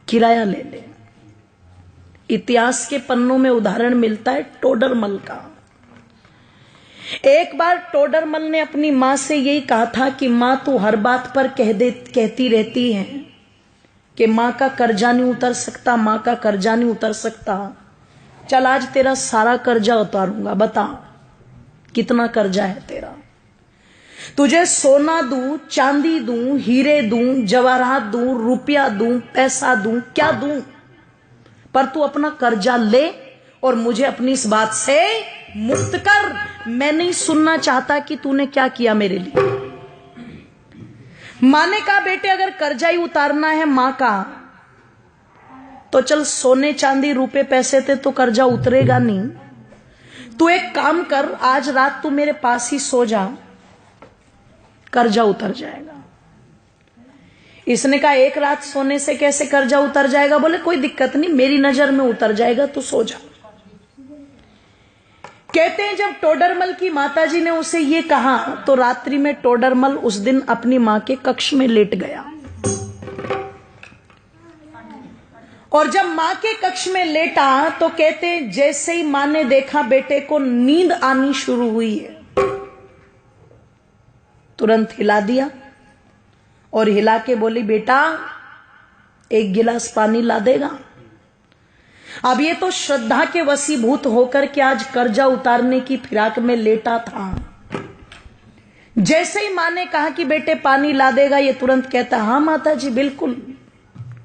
किराया ले ले। इतिहास के पन्नों में उदाहरण मिलता है टोडरमल का। एक बार टोडरमल ने अपनी मां से यही कहा था कि मां तू हर बात पर कहती रहती है कि मां का कर्जा नहीं उतर सकता, मां का कर्जा नहीं उतर सकता। चल आज तेरा सारा कर्जा उतारूंगा, बता कितना कर्जा है तेरा। तुझे सोना दूं, चांदी दूं, हीरे दूं, जवाहरात दूं, रुपया दूं, पैसा दूं, क्या दूं, पर तू अपना कर्जा ले और मुझे अपनी इस बात से मुक्त कर। मैं नहीं सुनना चाहता कि तूने क्या किया मेरे लिए। मां ने कहा बेटे अगर कर्जा ही उतारना है मां का तो चल सोने चांदी रुपए पैसे थे तो कर्जा उतरेगा नहीं। तू एक काम कर, आज रात तू मेरे पास ही सो जा, कर्जा उतर जाएगा। इसने कहा एक रात सोने से कैसे कर्जा उतर जाएगा? बोले कोई दिक्कत नहीं, मेरी नजर में उतर जाएगा, तू सो जा। कहते हैं जब टोडरमल की माताजी ने उसे ये कहा तो रात्रि में टोडरमल उस दिन अपनी मां के कक्ष में लेट गया। और जब मां के कक्ष में लेटा तो कहते हैं जैसे ही मां ने देखा बेटे को नींद आनी शुरू हुई है, तुरंत हिला दिया और हिला के बोली बेटा एक गिलास पानी ला देगा। अब ये तो श्रद्धा के वशीभूत होकर के आज कर्जा उतारने की फिराक में लेटा था। जैसे ही मां ने कहा कि बेटे पानी ला देगा, ये तुरंत कहता हाँ माता जी बिल्कुल।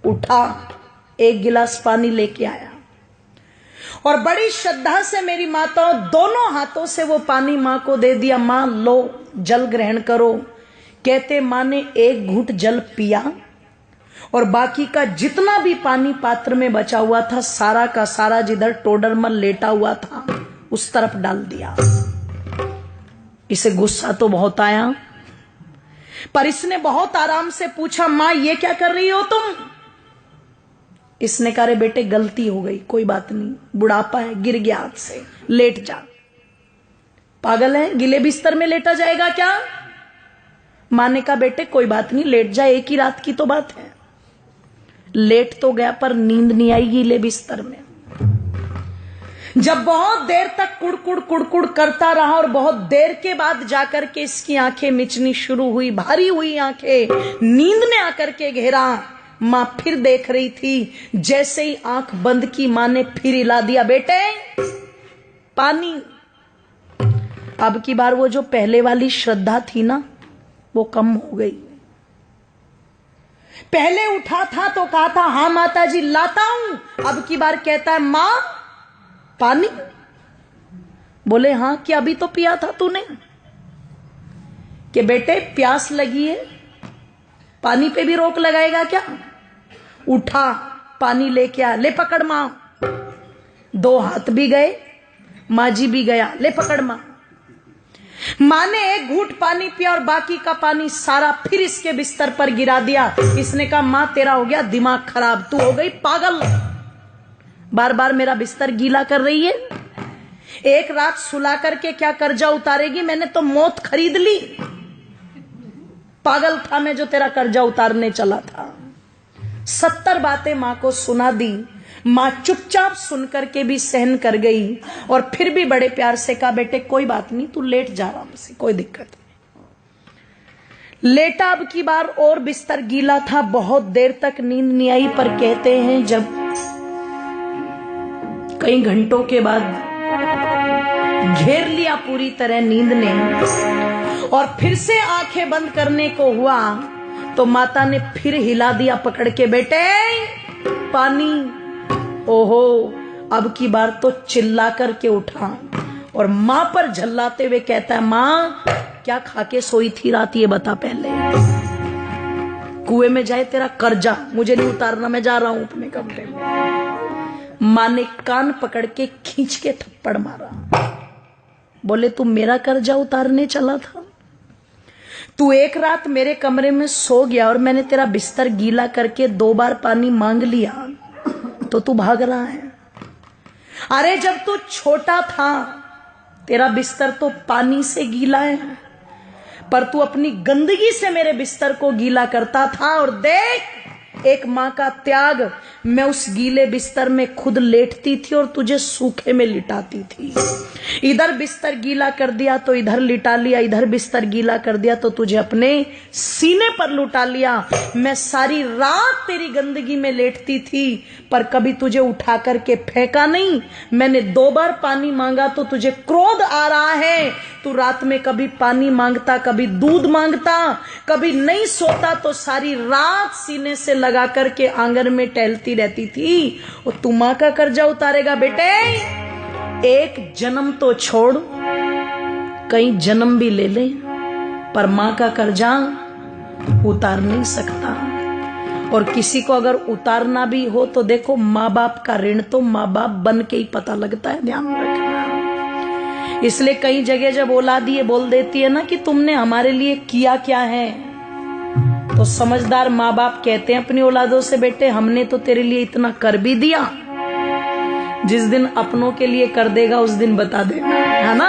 उठा, एक गिलास पानी लेके आया और बड़ी श्रद्धा से मेरी माता दोनों हाथों से वो पानी मां को दे दिया। मां लो जल ग्रहण करो। कहते मां ने एक घूंट जल पिया और बाकी का जितना भी पानी पात्र में बचा हुआ था सारा का सारा जिधर टोडरमल लेटा हुआ था उस तरफ डाल दिया। इसे गुस्सा तो बहुत आया, पर इसने बहुत आराम से पूछा मां ये क्या कर रही हो तुम? इसने कहा रे बेटे गलती हो गई, कोई बात नहीं, बुढ़ापा है, गिर गया हाथ से, लेट जा। पागल है, गिले बिस्तर में लेटा जाएगा क्या? मां ने कहा बेटे कोई बात नहीं, लेट जा, एक ही रात की तो बात है। लेट तो गया पर नींद नहीं आई गीले बिस्तर में। जब बहुत देर तक कुड़कुड़ कुड़कुड़ करता रहा और बहुत देर के बाद जाकर के इसकी आंखें मिचनी शुरू हुई, भारी हुई आंखें, नींद ने आकर के घेरा। मां फिर देख रही थी। जैसे ही आंख बंद की मां ने फिर हिला दिया बेटे पानी। अब की बार वो जो पहले वाली श्रद्धा थी ना वो कम हो गई। पहले उठा था तो कहा था हाँ माता जी लाता हूं, अब की बार कहता है मां पानी। बोले हाँ क्या अभी तो पिया था तूने? कि बेटे प्यास लगी है, पानी पे भी रोक लगाएगा क्या? उठा पानी लेके आ, ले पकड़ मां। दो हाथ भी गए, मां जी भी गया, ले पकड़ मां। मां ने एक घूंट पानी पिया और बाकी का पानी सारा फिर इसके बिस्तर पर गिरा दिया। इसने कहा मां तेरा हो गया दिमाग खराब, तू हो गई पागल, बार बार मेरा बिस्तर गीला कर रही है। एक रात सुला करके क्या कर्जा उतारेगी? मैंने तो मौत खरीद ली। पागल था मैं जो तेरा कर्जा उतारने चला था। 70 बातें मां को सुना दी। मां चुपचाप सुन करके भी सहन कर गई और फिर भी बड़े प्यार से कहा बेटे कोई बात नहीं, तू लेट जा आराम से, कोई दिक्कत नहीं। लेटा अब की बार और बिस्तर गीला था, बहुत देर तक नींद नहीं आई। पर कहते हैं जब कई घंटों के बाद घेर लिया पूरी तरह नींद ने और फिर से आंखें बंद करने को हुआ तो माता ने फिर हिला दिया पकड़ के बेटे पानी। ओहो, अब की बार तो चिल्ला करके उठा और मां पर झल्लाते हुए कहता है मां क्या खा के सोई थी रात, ये बता पहले। कुएं में जाए तेरा कर्जा, मुझे नहीं उतारना, मैं जा रहा हूं अपने कमरे में। मां ने कान पकड़ के खींच के थप्पड़ मारा। बोले तू मेरा कर्जा उतारने चला था? तू एक रात मेरे कमरे में सो गया और मैंने तेरा बिस्तर गीला करके 2 बार पानी मांग लिया तो तू भाग रहा है। अरे जब तू छोटा था तेरा बिस्तर तो पानी से गीला है, पर तू अपनी गंदगी से मेरे बिस्तर को गीला करता था। और देख एक माँ का त्याग, मैं उस गीले बिस्तर में खुद लेटती थी और तुझे सूखे में लिटाती थी। इधर बिस्तर गीला कर दिया तो इधर लिटा लिया, इधर बिस्तर गीला कर दिया तो तुझे अपने सीने पर लुटा लिया। मैं सारी रात तेरी गंदगी में लेटती थी पर कभी तुझे उठा करके फेंका नहीं। मैंने 2 बार पानी मांगा तो तुझे क्रोध आ रहा है। तू रात में कभी पानी मांगता, कभी दूध मांगता, कभी नहीं सोता तो सारी रात सीने से लगा करके आंगन में टहलती रहती थी। और तू माँ का कर्जा उतारेगा बेटे? एक जन्म तो छोड़, कई जन्म भी ले ले, पर माँ का कर्जा उतार नहीं सकता। और किसी को अगर उतारना भी हो तो देखो, माँ बाप का ऋण तो माँ बाप बन के ही पता लगता है, ध्यान रखना। इसलिए कई जगह जब औलाद ये बोल देती है ना कि तुमने हमारे लिए किया क्या है, तो समझदार माँ बाप कहते हैं अपनी औलादों से, बेटे हमने तो तेरे लिए इतना कर भी दिया, जिस दिन अपनों के लिए कर देगा उस दिन बता देना, है ना।